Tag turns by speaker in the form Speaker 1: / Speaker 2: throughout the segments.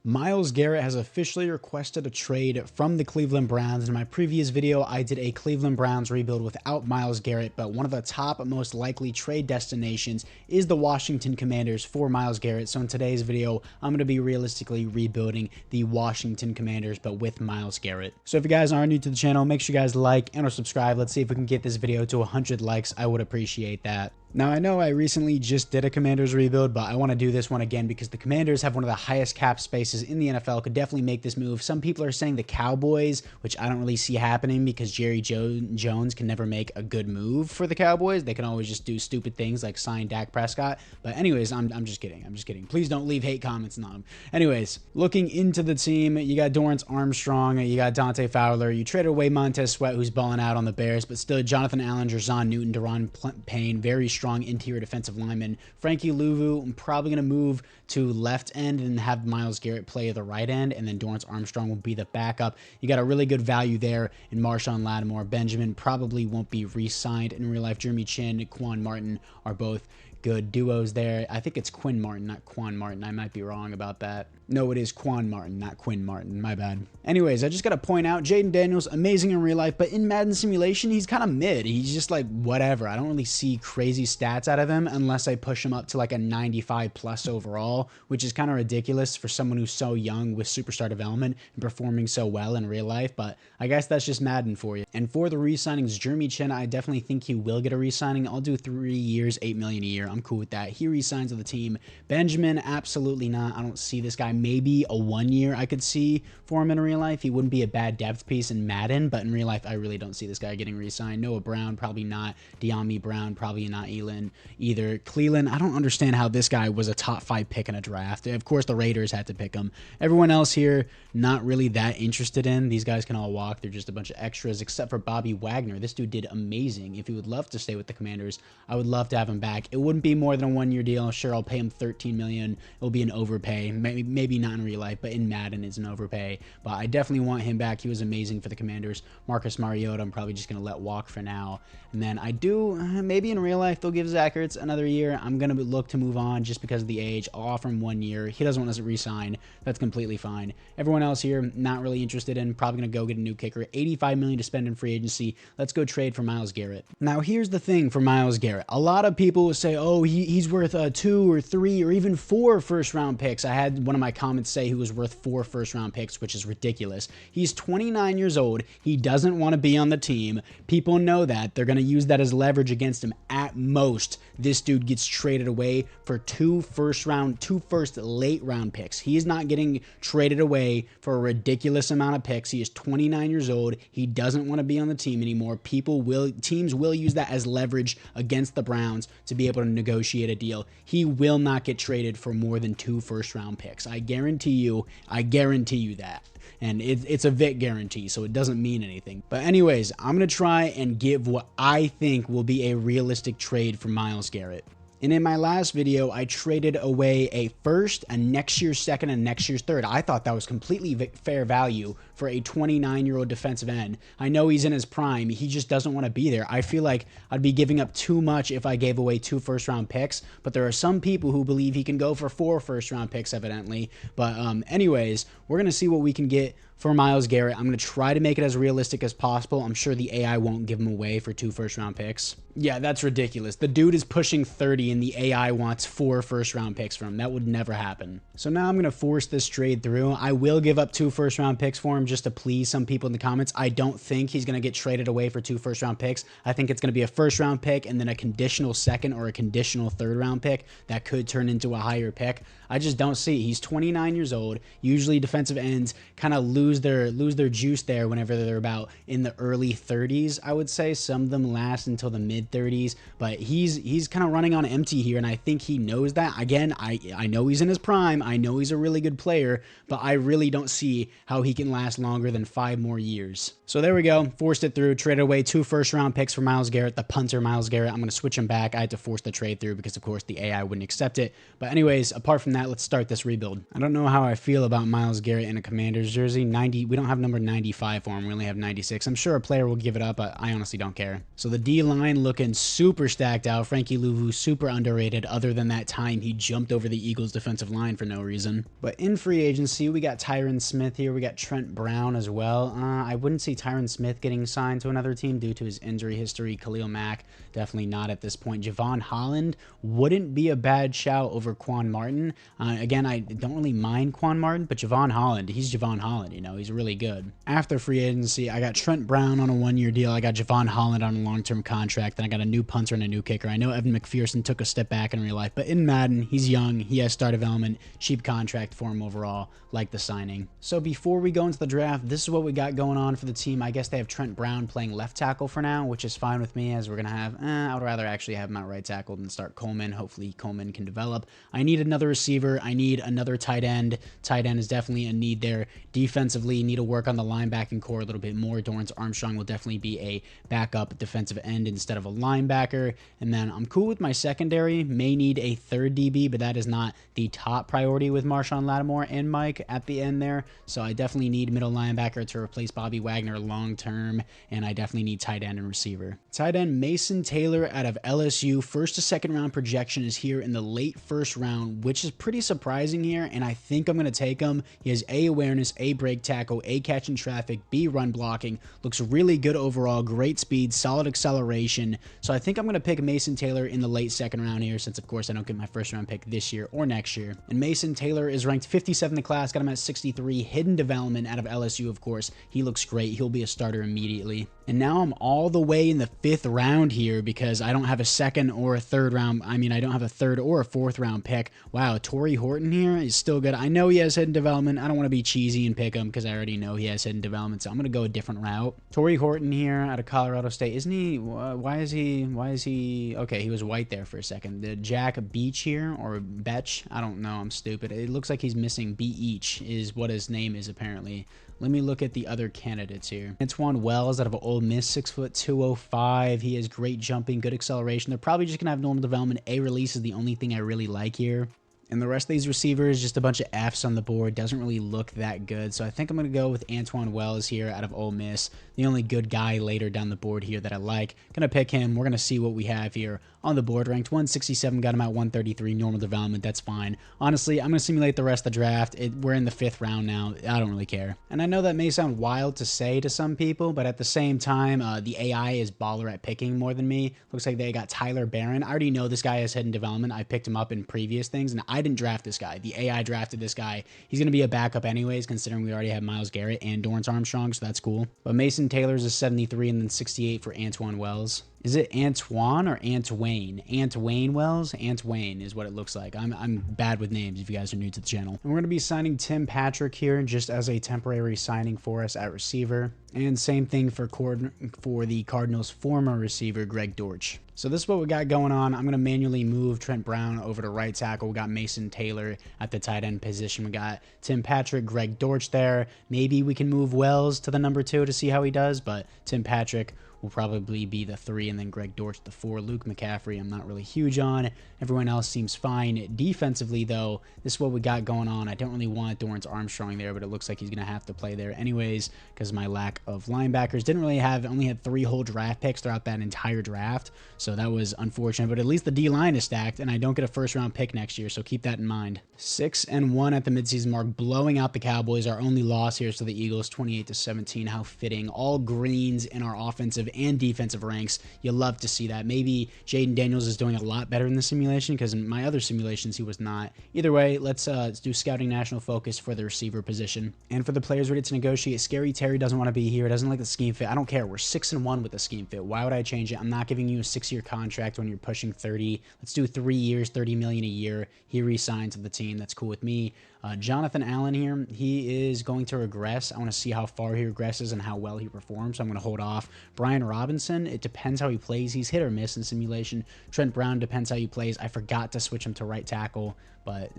Speaker 1: Myles Garrett has officially requested a trade from the Cleveland Browns. In my previous video, I did a Cleveland Browns rebuild without Myles Garrett, but one of the top most likely trade destinations is the Washington Commanders for Myles Garrett. So in today's video, I'm going to be realistically rebuilding the Washington Commanders, but with Myles Garrett. So if you guys are new to the channel, make sure you guys like and or subscribe. Let's see if we can get this video to 100 likes. I would appreciate that. Now, I know I recently just did a Commanders rebuild, but I want to do this one again because the Commanders have one of the highest cap spaces in the NFL, could definitely make this move. Some people are saying the Cowboys, which I don't really see happening because Jerry Jones can never make a good move for the Cowboys. They can always just do stupid things like sign Dak Prescott. But anyways, I'm just kidding. I'm just kidding. Please don't leave hate comments on them. Anyways, looking into the team, you got Dorrance Armstrong, you got Dante Fowler, you traded away Montez Sweat, who's balling out on the Bears, but still Jonathan Allen, Jerzon Newton, Deron Payne, very strong interior defensive lineman. Frankie Louvu, I'm probably going to move to left end and have Myles Garrett play the right end, and then Dorrance Armstrong will be the backup. You got a really good value there in Marshawn Lattimore. Benjamin probably won't be re-signed in real life. Jeremy Chin, Quan Martin are both good duos there. I think it's Quinn Martin, not Quan Martin. I might be wrong about that. No, it is Quan Martin, not Quinn Martin. My bad. Anyways, I just got to point out, Jaden Daniels, amazing in real life, but in Madden simulation, he's kind of mid. He's just like whatever. I don't really see crazy stats out of him unless I push him up to like a 95 plus overall, which is kind of ridiculous for someone who's so young with superstar development and performing so well in real life, but I guess that's just Madden for you. And for the re-signings, Jeremy Chin, I definitely think he will get a re-signing. I'll do 3 years, $8 million a year. I'm cool with that. He re-signs with the team. Benjamin, absolutely not. I don't see this guy. Maybe a 1 year I could see for him in real life. He wouldn't be a bad depth piece in Madden, but in real life, I really don't see this guy getting re-signed. Noah Brown, probably not. De'Ami Brown, probably not. Elin either. Cleveland, I don't understand how this guy was a top 5 pick in a draft. Of course, the Raiders had to pick him. Everyone else here, not really that interested in. These guys can all walk. They're just a bunch of extras, except for Bobby Wagner. This dude did amazing. If he would love to stay with the Commanders, I would love to have him back. It wouldn't be more than a 1 year deal. Sure, I'll pay him $13 million. It'll be an overpay. Maybe not in real life, but in Madden it's an overpay. But I definitely want him back. He was amazing for the Commanders. Marcus Mariota, I'm probably just going to let walk for now. And then I do, maybe in real life, they'll give Zach Ertz another year. I'm going to look to move on just because of the age. I'll offer him 1 year. He doesn't want us to re-sign. That's completely fine. Everyone else here, not really interested in. Probably going to go get a new kicker. $85 million to spend in free agency. Let's go trade for Myles Garrett. Now, here's the thing for Myles Garrett. A lot of people will say, oh, he's worth 2 or 3 or even 4 first-round picks. I had one of my comments say he was worth 4 first-round picks, which is ridiculous. He's 29 years old. He doesn't want to be on the team. People know that. They're going to use that as leverage against him. At most, this dude gets traded away for 2 first late round picks. He is not getting traded away for a ridiculous amount of picks. He is 29 years old. He doesn't want to be on the team anymore. Teams will use that as leverage against the Browns to be able to negotiate a deal. He will not get traded for more than 2 first-round picks. I guarantee you that. And it's a Vic guarantee, so it doesn't mean anything. But anyways, I'm going to try and give what I think will be a realistic trade for Myles Garrett. And in my last video, I traded away a first, a next year's second, and next year's third. I thought that was completely fair value for a 29-year-old defensive end. I know he's in his prime. He just doesn't want to be there. I feel like I'd be giving up too much if I gave away 2 first-round picks, but there are some people who believe he can go for 4 first-round picks, evidently. But anyways, we're going to see what we can get for Myles Garrett. I'm going to try to make it as realistic as possible. I'm sure the AI won't give him away for 2 first-round picks. Yeah, that's ridiculous. The dude is pushing 30 and the AI wants 4 first-round picks from him. That would never happen. So now I'm going to force this trade through. I will give up 2 first-round picks for him just to please some people in the comments. I don't think he's going to get traded away for 2 first-round picks. I think it's going to be a first-round pick and then a conditional second or a conditional third-round pick that could turn into a higher pick. I just don't see it. He's 29 years old. Usually defensive ends kind of lose their juice there whenever they're about in the early 30s, I would say. Some of them last until the mid 30s, but he's kind of running on empty here, and I think he knows that. Again, I know he's in his prime. I know he's a really good player, but I really don't see how he can last longer than 5 more years. So there we go. Forced it through. Traded away 2 first-round picks for Myles Garrett, the punter Myles Garrett. I'm going to switch him back. I had to force the trade through because, of course, the AI wouldn't accept it. But anyways, apart from that, let's start this rebuild. I don't know how I feel about Myles Garrett in a Commanders jersey. 90. We don't have number 95 for him. We only have 96. I'm sure a player will give it up, but I honestly don't care. So the D-line looking super stacked out. Frankie Louvu super underrated, other than that time he jumped over the Eagles defensive line for no reason. But in free agency, we got Tyron Smith here. We got Trent Brown as well. I wouldn't see Tyron Smith getting signed to another team due to his injury history. Khalil Mack, definitely not at this point. Javon Holland wouldn't be a bad shout over Quan Martin. Again, I don't really mind Quan Martin, but Javon Holland, he's Javon Holland, you know, he's really good. After free agency, I got Trent Brown on a one-year deal. I got Javon Holland on a long-term contract. Then I got a new punter and a new kicker. I know Evan McPherson took a step back in real life, but in Madden, he's young. He has star development, cheap contract for him overall, like the signing. So before we go into the draft, this is what we got going on for the team. I guess they have Trent Brown playing left tackle for now, which is fine with me, as we're going to have, I would rather actually have him at right tackle than start Coleman. Hopefully Coleman can develop. I need another receiver. I need another tight end. Tight end is definitely a need there. Defensively, need to work on the linebacking core a little bit more. Dorrance Armstrong will definitely be a backup defensive end instead of a linebacker. And then I'm cool with my secondary. May need a third DB, but that is not the top priority with Marshawn Lattimore and Mike at the end there. So I definitely need middle linebacker to replace Bobby Wagner long term, and I definitely need tight end and receiver. Tight end Mason Taylor out of LSU. First to second round projection is here in the late first round, which is pretty surprising here, and I think I'm going to take him. He has A, awareness, A, break tackle, A, catching traffic, B, run blocking. Looks really good overall, great speed, solid acceleration. So I think I'm going to pick Mason Taylor in the late second round here, since of course I don't get my first round pick this year or next year. And Mason Taylor is ranked 57 in the class, got him at 63. Hidden development out of LSU, of course. He looks great. He'll be a starter immediately. And now I'm all the way in the 5th round here because I don't have a second or a third round. I mean, I don't have a third or a 4th round pick. Wow, Torrey Horton here is still good. I know he has hidden development. I don't want to be cheesy and pick him because I already know he has hidden development, so I'm going to go a different route. Torrey Horton here out of Colorado State. Isn't he? Why is he? Okay, he was white there for a second. The Jack Beach here, or Betch. I don't know. I'm stupid. It looks like he's missing Beach is what his name is apparently. Let me look at the other candidates here. Antoine Wells out of Ole Miss, 6 foot 205. He has great jumping, good acceleration. They're probably just gonna have normal development. A release is the only thing I really like here. And the rest of these receivers, just a bunch of Fs on the board. Doesn't really look that good. So I think I'm going to go with Antoine Wells here out of Ole Miss. The only good guy later down the board here that I like. Going to pick him. We're going to see what we have here on the board. Ranked 167, got him at 133. Normal development, that's fine. Honestly, I'm going to simulate the rest of the draft. We're in the 5th round now. I don't really care. And I know that may sound wild to say to some people, but at the same time, the AI is baller at picking more than me. Looks like they got Tyler Barron. I already know this guy has hidden development. I picked him up in previous things, and I didn't draft this guy. The AI drafted this guy. He's going to be a backup anyways, considering we already have Myles Garrett and Dorrance Armstrong, so that's cool. But Mason Taylor's a 73 and then 68 for Antoine Wells. Is it Antoine or Antwain? Antwain Wells? Antwain is what it looks like. I'm bad with names if you guys are new to the channel. And we're going to be signing Tim Patrick here just as a temporary signing for us at receiver. And same thing for the Cardinals' former receiver, Greg Dortch. So this is what we got going on. I'm going to manually move Trent Brown over to right tackle. We got Mason Taylor at the tight end position. We got Tim Patrick, Greg Dortch there. Maybe we can move Wells to the number 2 to see how he does, but Tim Patrick will probably be the 3, and then Greg Dortch the 4. Luke McCaffrey, I'm not really huge on. Everyone else seems fine. Defensively, though, this is what we got going on. I don't really want Dorrance Armstrong there, but it looks like he's going to have to play there anyways because of my lack of linebackers. Only had 3 whole draft picks throughout that entire draft, so that was unfortunate, but at least the D-line is stacked, and I don't get a first-round pick next year, so keep that in mind. 6-1 at the midseason mark, blowing out the Cowboys. Our only loss here is to the Eagles, 28-17. How fitting. All greens in our offensive and defensive ranks. You love to see that. Maybe Jaden Daniels is doing a lot better in the simulation because in my other simulations he was not. Either way, let's do scouting national focus for the receiver position. And for the players ready to negotiate, Scary Terry doesn't want to be here. Doesn't like the scheme fit. I don't care. We're 6-1 with the scheme fit. Why would I change it? I'm not giving you a 6-year contract when you're pushing 30. Let's do 3 years, $30 million a year. He re-signs with the team. That's cool with me. Jonathan Allen here, he is going to regress. I want to see how far he regresses and how well he performs, so I'm going to hold off. Brian Robinson, it depends how he plays. He's hit or miss in simulation. Trent Brown depends how he plays. I forgot to switch him to right tackle, but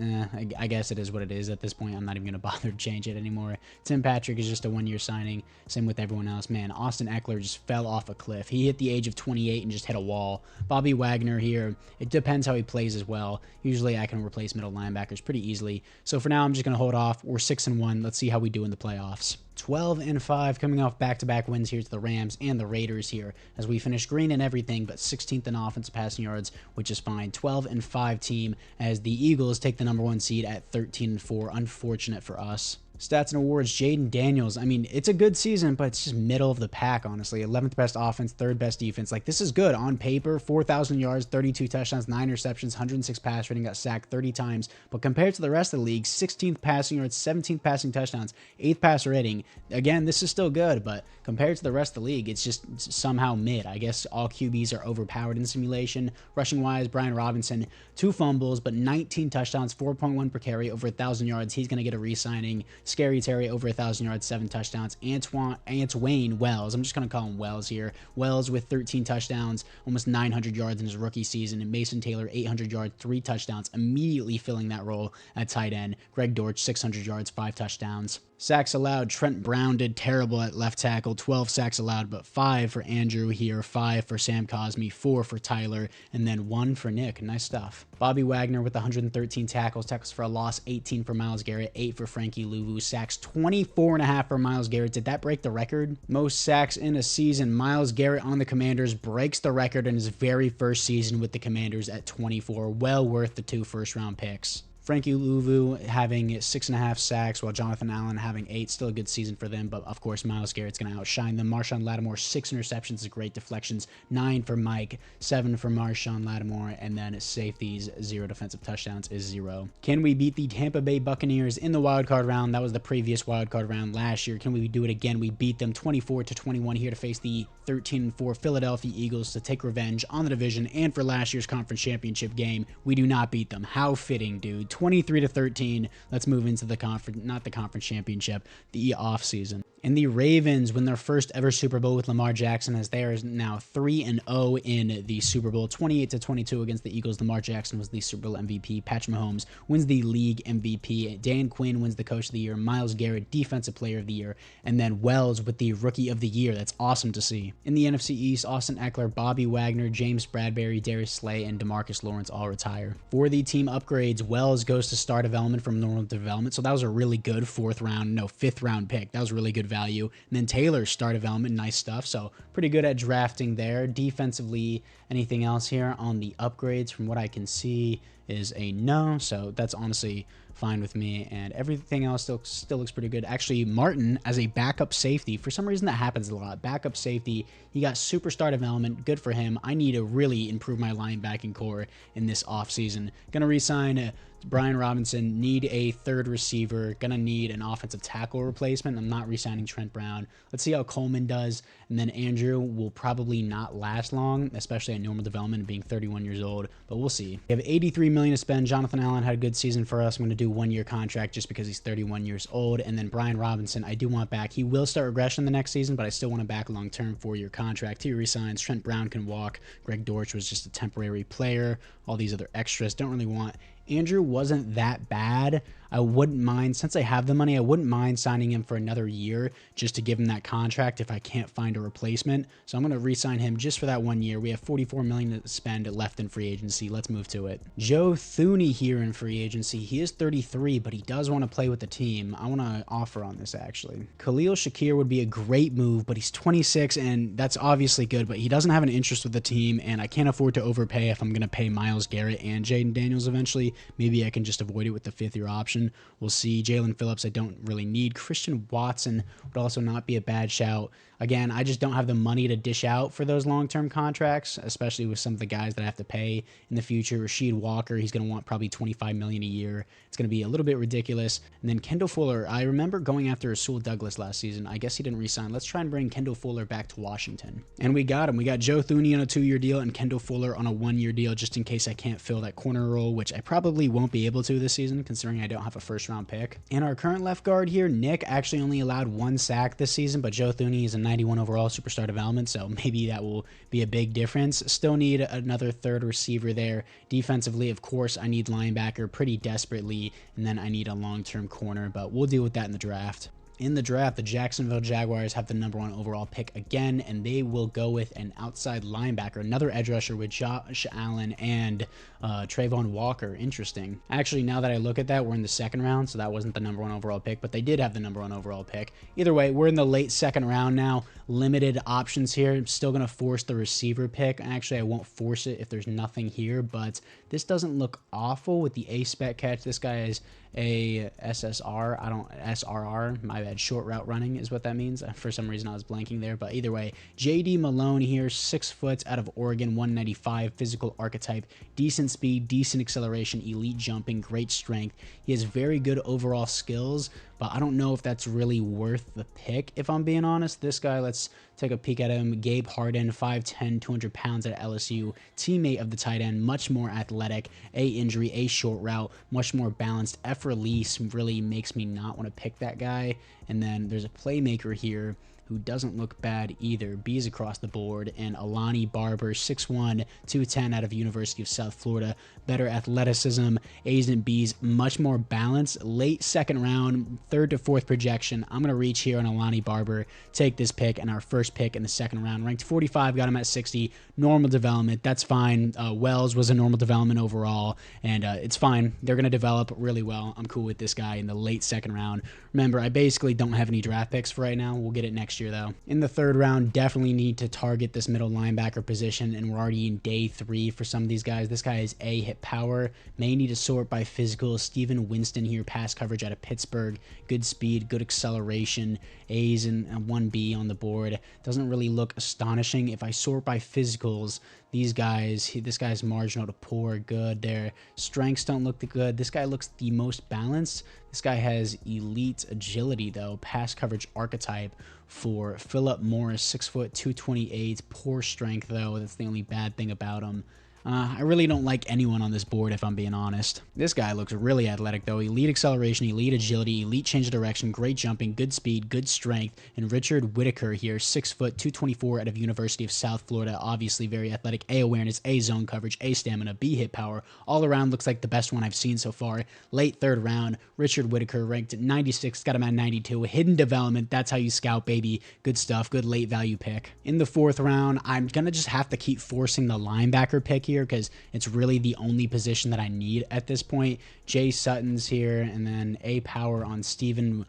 Speaker 1: I guess it is what it is at this point. I'm not even going to bother to change it anymore. Tim Patrick is just a 1-year signing. Same with everyone else. Man, Austin Eckler just fell off a cliff. He hit the age of 28 and just hit a wall. Bobby Wagner here, it depends how he plays as well. Usually I can replace middle linebackers pretty easily. So for now, I'm just going to hold off. We're 6-1. Let's see how we do in the playoffs. 12-5, coming off back-to-back wins here to the Rams and the Raiders here, as we finish green and everything, but 16th in offensive passing yards, which is fine. 12-5 team, as the Eagles take the number 1 seed at 13-4. Unfortunate for us. Stats and awards, Jaden Daniels. I mean, it's a good season, but it's just middle of the pack, honestly. 11th best offense, 3rd best defense. Like, this is good on paper. 4,000 yards, 32 touchdowns, 9 interceptions, 106 pass rating, got sacked 30 times. But compared to the rest of the league, 16th passing yards, 17th passing touchdowns, 8th passer rating. Again, this is still good, but compared to the rest of the league, it's just somehow mid. I guess all QBs are overpowered in simulation. Rushing-wise, Brian Robinson, 2 fumbles, but 19 touchdowns, 4.1 per carry, over 1,000 yards. He's going to get a re-signing. Scary Terry, over 1,000 yards, 7 touchdowns. Antwain Wells, I'm just going to call him Wells here. Wells with 13 touchdowns, almost 900 yards in his rookie season. And Mason Taylor, 800 yards, 3 touchdowns, immediately filling that role at tight end. Greg Dortch, 600 yards, 5 touchdowns. Sacks allowed, Trent Brown did terrible at left tackle, 12 sacks allowed, but 5 for Andrew here, 5 for Sam Cosmi, 4 for Tyler, and then 1 for Nick. Nice stuff. Bobby Wagner with 113 tackles for a loss, 18 for Myles Garrett, 8 for Frankie Louvu, sacks 24.5 for Myles Garrett. Did that break the record? Most sacks in a season. Myles Garrett on the Commanders breaks the record in his very first season with the Commanders at 24. Well worth the 2 first-round picks. Frankie Louvu having 6.5 sacks, while Jonathan Allen having 8. Still a good season for them, but of course Myles Garrett's going to outshine them. Marshawn Lattimore, 6 interceptions, great deflections. 9 for Mike, 7 for Marshawn Lattimore, and then safeties, 0 defensive touchdowns is 0. Can we beat the Tampa Bay Buccaneers in the wildcard round? That was the previous wildcard round last year. Can we do it again? We beat them 24-21 here to face the 13-4 Philadelphia Eagles to take revenge on the division and for last year's conference championship game. We do not beat them. How fitting, dude. 23-13. Let's move into the conference, not the conference championship, the offseason. And the Ravens win their first ever Super Bowl with Lamar Jackson, as they are now 3-0 in the Super Bowl, 28-22 against the Eagles. Lamar Jackson was the Super Bowl MVP. Patrick Mahomes wins the league MVP. Dan Quinn wins the Coach of the Year. Myles Garrett, Defensive Player of the Year. And then Wells with the Rookie of the Year. That's awesome to see. In the NFC East, Austin Eckler, Bobby Wagner, James Bradbury, Darius Slay, and DeMarcus Lawrence all retire. For the team upgrades, Wells goes to star development from normal development, so that was a really good 5th round pick. That was really good value. And then Taylor, star development, nice stuff. So pretty good at drafting there. Defensively, anything else here on the upgrades from what I can see is a no. So that's honestly fine with me, and everything else still looks pretty good. Actually, Martin as a backup safety, for some reason that happens a lot. Backup safety, he got superstar development, good for him. I need to really improve my linebacking core in this offseason. Gonna re-sign Brian Robinson, need a 3rd receiver, gonna need an offensive tackle replacement. I'm not re-signing Trent Brown. Let's see how Coleman does, and then Andrew will probably not last long, especially at normal development, being 31 years old, but we'll see. We have $83 million to spend. Jonathan Allen had a good season for us. I'm gonna do 1-year contract just because he's 31 years old. And then Brian Robinson, I do want back. He will start regression the next season, but I still want him back long-term, 4-year contract. He resigns. Trent Brown can walk. Greg Dortch was just a temporary player. All these other extras don't really want. Andrew wasn't that bad. I wouldn't mind, since I have the money, I wouldn't mind signing him for another year just to give him that contract if I can't find a replacement. So I'm going to re-sign him just for that 1 year. We have $44 million to spend left in free agency. Let's move to it. Joe Thuney here in free agency. He is 33, but he does want to play with the team. I want to offer on this, actually. Khalil Shakir would be a great move, but he's 26, and that's obviously good, but he doesn't have an interest with the team, and I can't afford to overpay if I'm going to pay Myles Garrett and Jaden Daniels eventually. Maybe I can just avoid it with the 5th-year option. We'll see. Jalen Phillips, I don't really need. Christian Watson would also not be a bad shout. Again, I just don't have the money to dish out for those long-term contracts, especially with some of the guys that I have to pay in the future. Rasheed Walker, he's going to want probably $25 million a year. It's going to be a little bit ridiculous. And then Kendall Fuller, I remember going after Rasul Douglas last season. I guess he didn't re-sign. Let's try and bring Kendall Fuller back to Washington. And we got him. We got Joe Thuney on a 2-year deal and Kendall Fuller on a 1-year deal, just in case I can't fill that corner role, which I probably won't be able to this season, considering I don't have a first-round pick. And our current left guard here, Nick, actually only allowed 1 sack this season, but Joe Thuney is a 91 overall superstar development, so maybe that will be a big difference. Still need another 3rd receiver there. Defensively, of course, I need linebacker pretty desperately, and then I need a long-term corner, but we'll deal with that in the draft. In the draft, the Jacksonville Jaguars have the #1 overall pick again, and they will go with an outside linebacker, another edge rusher with Josh Allen and Trayvon Walker. Interesting. Actually, now that I look at that, we're in the 2nd round, so that wasn't the #1 overall pick, but they did have the #1 overall pick. Either way, we're in the late 2nd round now. Limited options here. I'm still going to force the receiver pick. Actually, I won't force it if there's nothing here, but this doesn't look awful with the A-spec catch. This guy is a SSR. SRR. My bad. Short route running is what that means. For some reason, I was blanking there, but either way, JD Malone here, 6 foot out of Oregon, 195, physical archetype, decent speed, decent acceleration, elite jumping, great strength. He has very good overall skills, but I don't know if that's really worth the pick, if I'm being honest. This guy, let's take a peek at him. Gabe Harden, 5'10", 200 pounds at LSU, teammate of the tight end, much more athletic, A injury, A short route, much more balanced. F release really makes me not want to pick that guy. And then there's a playmaker here who doesn't look bad either. B's across the board, and Alani Barber, 6'1", 210 out of University of South Florida. Better athleticism, A's and B's, much more balanced. Late 2nd round, 3rd to 4th projection. I'm going to reach here on Alani Barber, take this pick, and our first pick in the 2nd round. Ranked 45, got him at 60. Normal development, that's fine. Wells was a normal development overall, and it's fine. They're going to develop really well. I'm cool with this guy in the late 2nd round. Remember, I basically don't have any draft picks for right now. We'll get it next year, though. In the 3rd round, definitely need to target this middle linebacker position, and we're already in day 3 for some of these guys. This guy is A, hit power. May need to sort by physical. Steven Winston here, pass coverage out of Pittsburgh. Good speed, good acceleration. A's and 1B on the board. Doesn't really look astonishing. If I sort by physicals, these guys, this guy's marginal to poor, good. Their strengths don't look good. This guy looks the most balanced. This guy has elite agility, though. Pass coverage archetype for Philip Morris, 6 foot, 228. Poor strength, though. That's the only bad thing about him. I really don't like anyone on this board, if I'm being honest. This guy looks really athletic, though. Elite acceleration, elite agility, elite change of direction, great jumping, good speed, good strength. And Richard Whitaker here, 6 foot, 224 out of University of South Florida. Obviously very athletic. A awareness, A zone coverage, A stamina, B hit power. All around looks like the best one I've seen so far. Late 3rd round, Richard Whitaker ranked at 96, got him at 92. Hidden development, that's how you scout, baby. Good stuff, good late value pick. In the 4th round, I'm going to just have to keep forcing the linebacker pick here because it's really the only position that I need at this point. Jay Sutton's here, and then A power on Steven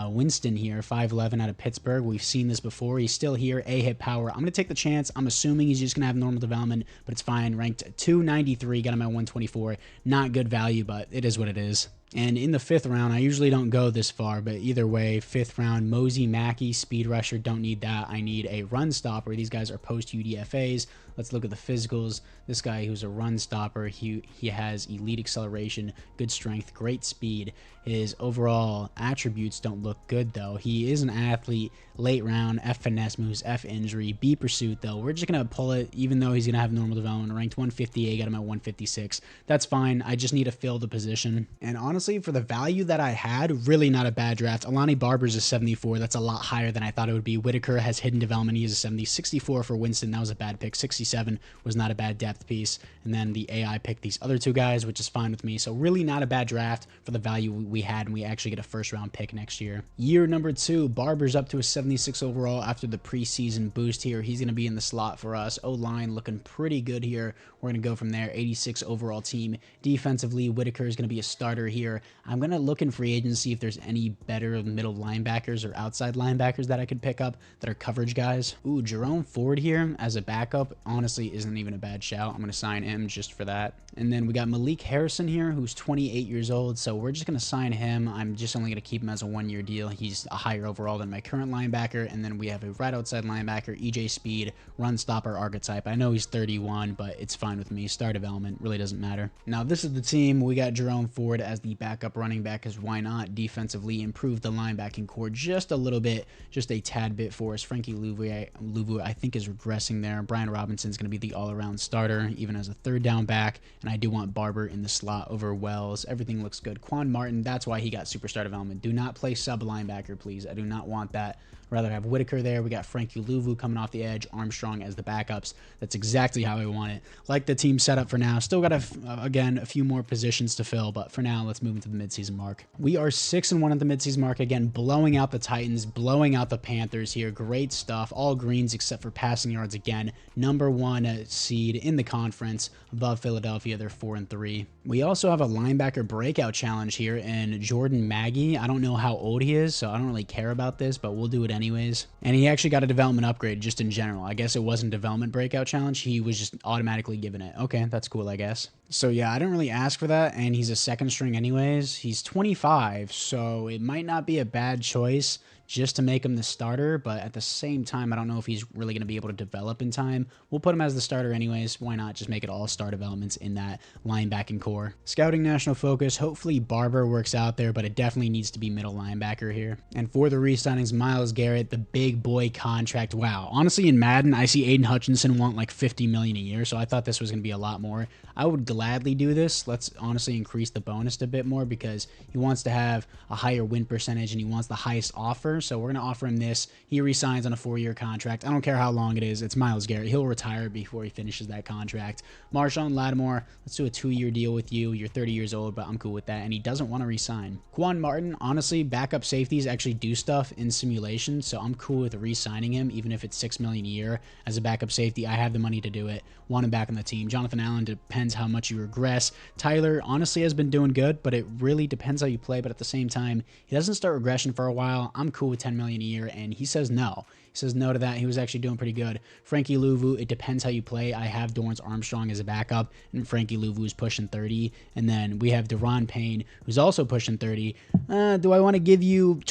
Speaker 1: Winston here, 5'11" out of Pittsburgh. We've seen this before. He's still here. A hit power. I'm going to take the chance. I'm assuming he's just going to have normal development, but it's fine. Ranked 293, got him at 124. Not good value, but it is what it is. And in the 5th round, I usually don't go this far, but either way, 5th round, Mosey Mackey, speed rusher, don't need that. I need a run stopper. These guys are post-UDFAs. Let's look at the physicals. This guy who's a run stopper, he has elite acceleration, good strength, great speed. His overall attributes don't look good, though. He is an athlete, late round, F finesse moves, F injury, B pursuit, though. We're just going to pull it, even though he's going to have normal development. Ranked 158, got him at 156. That's fine. I just need to fill the position. And honestly, for the value that I had, really not a bad draft. Alani Barber's a 74. That's a lot higher than I thought it would be. Whitaker has hidden development. He is a 70. 64 for Winston. That was a bad pick. 67 was not a bad depth piece. And then the AI picked these other 2 guys, which is fine with me. So really not a bad draft for the value we had, and we actually get a 1st round pick next year. Year number 2, Barber's up to a 76 overall after the preseason boost here. He's going to be in the slot for us. O-line looking pretty good here. We're going to go from there. 86 overall team. Defensively, Whitaker is going to be a starter here. I'm going to look in free agency if there's any better middle linebackers or outside linebackers that I could pick up that are coverage guys. Ooh, Jerome Ford here as a backup honestly isn't even a bad shout. I'm going to sign him just for that. And then we got Malik Harrison here, who's 28 years old, so we're just going to sign him. I'm just only going to keep him as a 1-year deal. He's a higher overall than my current linebacker. And then we have a right outside linebacker, EJ Speed, run stopper archetype. I know he's 31, but it's fine with me. Star development really doesn't matter. Now, this is the team. We got Jerome Ford as the backup running back, because why not? Defensively, improve the linebacking core just a little bit, just a tad bit for us. Frankie Louvu, I think, is regressing there. Brian Robinson Robinson's going to be the all-around starter, even as a third down back, and I do want Barber in the slot over Wells. Everything looks good. Quan Martin, that's why he got superstar development. Do not play sub-linebacker, please. I do not want that. Rather have Whitaker there. We got Frankie Louvu coming off the edge, Armstrong as the backups. That's exactly how I want it. Like the team setup for now. Still got, again, a few more positions to fill, but for now, let's move into the midseason mark. We are 6-1 at the midseason mark. Again, blowing out the Titans, blowing out the Panthers here. Great stuff. All greens except for passing yards again. Number 1 seed in the conference above Philadelphia. They're 4-3. We also have a linebacker breakout challenge here in Jordan Maggie. I don't know how old he is, so I don't really care about this, but we'll do it anyways. And he actually got a development upgrade just in general. I guess it wasn't development breakout challenge. He was just automatically given it. Okay, that's cool, I guess. So yeah, I didn't really ask for that, and he's a second string anyways. He's 25, so it might not be a bad choice just to make him the starter, but at the same time, I don't know if he's really going to be able to develop in time. We'll put him as the starter anyways. Why not just make it all-star developments in that linebacking core? Scouting national focus. Hopefully Barber works out there, but it definitely needs to be middle linebacker here. And for the re-signings, Myles Garrett, the big boy contract. Wow. Honestly, in Madden, I see Aiden Hutchinson want like $50 million a year, so I thought this was going to be a lot more. I would gladly do this. Let's honestly increase the bonus a bit more because he wants to have a higher win percentage and he wants the highest offer. So we're going to offer him this. He resigns on a 4-year contract. I don't care how long it is. It's Myles Garrett. He'll retire before he finishes that contract. Marshawn Lattimore, let's do a 2-year deal with you. You're 30 years old, but I'm cool with that. And he doesn't want to resign. Quan Martin, honestly, backup safeties actually do stuff in simulation. So I'm cool with re-signing him, even if it's $6 million a year as a backup safety. I have the money to do it. Want him back on the team. Jonathan Allen, depends how much you regress. Tyler, honestly, has been doing good, but it really depends how you play. But at the same time, he doesn't start regression for a while. I'm cool with $10 million a year, and he says no. He says no to that. He was actually doing pretty good. Frankie Louvu, it depends how you play. I have Dorrance Armstrong as a backup, and Frankie Louvu is pushing 30. And then we have Deron Payne, who's also pushing 30. Do I want to give you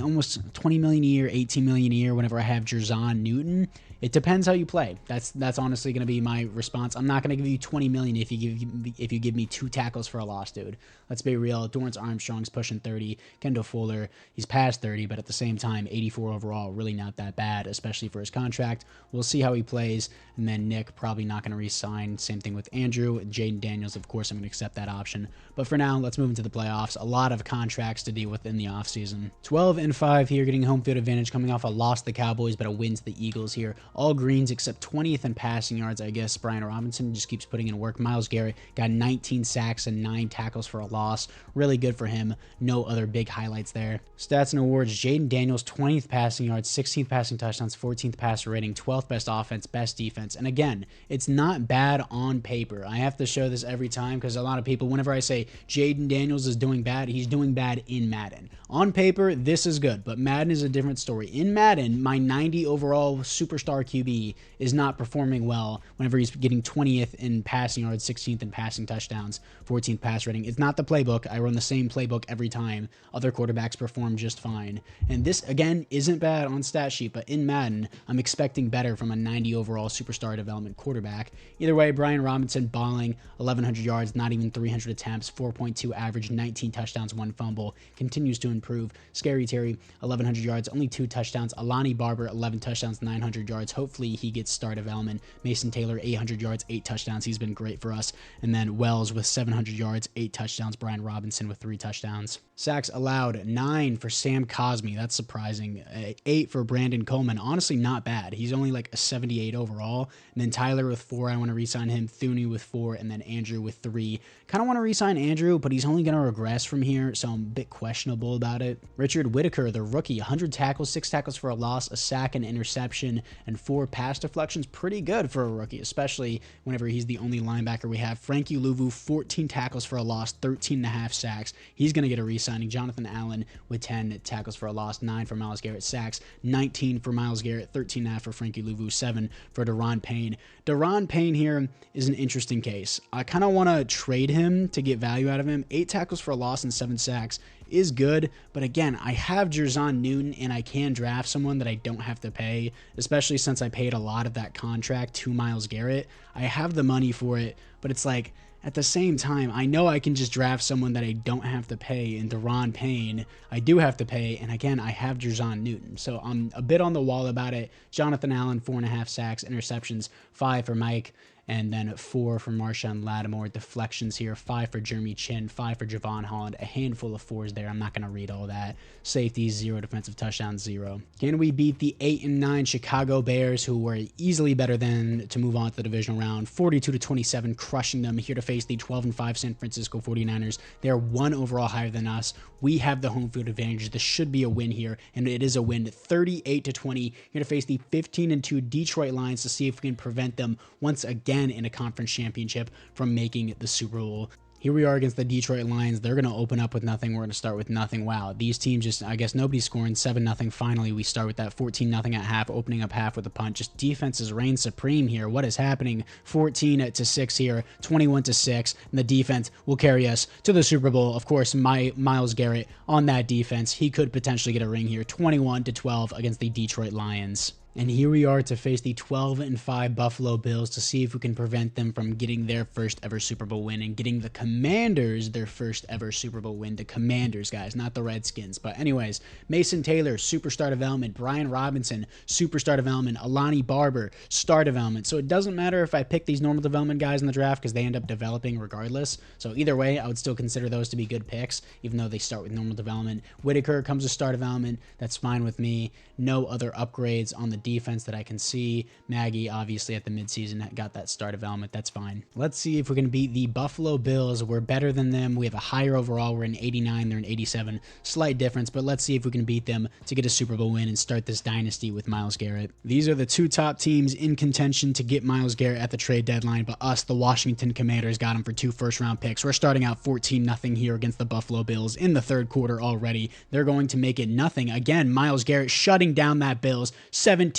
Speaker 1: almost $20 million a year, $18 million a year whenever I have Jerzon Newton? It depends how you play. That's honestly going to be my response. I'm not going to give you $20 million if you give me 2 tackles for a loss, dude. Let's be real. Dorrance Armstrong's pushing 30. Kendall Fuller, he's past 30, but at the same time, 84 overall, really not that bad, especially for his contract. We'll see how he plays. And then Nick, probably not going to re-sign. Same thing with Andrew. Jaden Daniels, of course, I'm going to accept that option. But for now, let's move into the playoffs. A lot of contracts to deal with in the offseason. 12-5 here, getting home field advantage, coming off a loss to the Cowboys, but a win to the Eagles here. All greens except 20th in passing yards, I guess. Brian Robinson just keeps putting in work. Myles Garrett got 19 sacks and 9 tackles for a loss. Really good for him. No other big highlights there. Stats and awards. Jaden Daniels, 20th passing yards, 16th passing touchdowns, 14th passer rating, 12th best offense, best defense. And again, it's not bad on paper. I have to show this every time because a lot of people, whenever I say Jaden Daniels is doing bad, he's doing bad in Madden. On paper, this is good, but Madden is a different story. In Madden, my 90 overall superstar QB is not performing well whenever he's getting 20th in passing yards, 16th in passing touchdowns, 14th pass rating. It's not the playbook. I run the same playbook every time. Other quarterbacks perform just fine. And this, again, isn't bad on stat sheet, but in Madden, I'm expecting better from a 90 overall superstar development quarterback. Either way, Brian Robinson balling, 1,100 yards, not even 300 attempts, 4.2 average, 19 touchdowns, 1 fumble, continues to improve. Scary Terry, 1,100 yards, only 2 touchdowns. Alani Barber, 11 touchdowns, 900 yards. Hopefully he gets star development. Mason Taylor, 800 yards, 8 touchdowns. He's been great for us. And then Wells with 700 yards, 8 touchdowns. Brian Robinson with 3 touchdowns. Sacks allowed, 9 for Sam Cosmi. That's surprising. 8 for Brandon Coleman. Honestly, not bad. He's only like a 78 overall. And then Tyler with 4. I want to re-sign him. Thuney with 4. And then Andrew with 3. Kind of want to re-sign Andrew, but he's only going to regress from here, so I'm a bit questionable about it. Richard Whitaker, the rookie, 100 tackles, 6 tackles for a loss, a sack, an interception, and 4 pass deflections. Pretty good for a rookie, especially whenever he's the only linebacker we have. Frankie Louvu, 14 tackles for a loss, 13.5 sacks. He's going to get a re-signing. Jonathan Allen with 10 tackles for a loss, 9 for Myles Garrett sacks, 19 for Myles Garrett, 13.5 for Frankie Louvu, 7 for Deron Payne. Deron Payne here is an interesting case. I kind of want to trade him to get value out of him. 8 tackles for a loss and 7 sacks is good, but again, I have Jerzon Newton and I can draft someone that I don't have to pay, especially since I paid a lot of that contract to Myles Garrett. I have the money for it, but it's like, at the same time, I know I can just draft someone that I don't have to pay, and Daron Payne, I do have to pay, and again, I have Jer'Zhan Newton. So I'm a bit on the wall about it. Jonathan Allen, 4.5 sacks, interceptions, 5 for Mike, and then 4 for Marshawn Lattimore. Deflections here, 5 for Jeremy Chin, 5 for Javon Holland, a handful of 4s there. I'm not going to read all that. Safeties, 0. Defensive touchdowns, 0. Can we beat the 8-9 Chicago Bears, who were easily better than to move on to the divisional round? 42-27, crushing them. Here to face the 12-5 San Francisco 49ers. They're 1 overall higher than us. We have the home field advantage. This should be a win here, and it is a win. 38-20. Here to face the 15-2 Detroit Lions to see if we can prevent them once again in a conference championship from making the Super Bowl. Here we are against the Detroit Lions. They're going to open up with nothing. We're going to start with nothing. Wow, these teams just, I guess nobody's scoring. 7-0. Finally, we start with that 14-0 at half, opening up half with a punt. Just defenses reign supreme here. What is happening? 14-6 here, 21-6, and the defense will carry us to the Super Bowl. Of course, Myles Garrett on that defense. He could potentially get a ring here. 21-12 against the Detroit Lions. And here we are to face the 12-5 Buffalo Bills to see if we can prevent them from getting their first ever Super Bowl win and getting the Commanders their first ever Super Bowl win. The Commanders, guys, not the Redskins. But anyways, Mason Taylor, superstar development. Brian Robinson, superstar development. Alani Barber, star development. So it doesn't matter if I pick these normal development guys in the draft because they end up developing regardless. So either way, I would still consider those to be good picks, even though they start with normal development. Whitaker comes with star development. That's fine with me. No other upgrades on the defense that I can see. Maggie, obviously, at the midseason got that star development. That's fine. Let's see if we can beat the Buffalo Bills. We're better than them. We have a higher overall. We're in 89. They're in 87. Slight difference, but let's see if we can beat them to get a Super Bowl win and start this dynasty with Myles Garrett. These are the 2 top teams in contention to get Myles Garrett at the trade deadline, but us, the Washington Commanders, got him for 2 first-round picks. We're starting out 14-0 here against the Buffalo Bills in the 3rd quarter already. They're going to make it nothing. Again, Myles Garrett shutting down that Bills 17-7.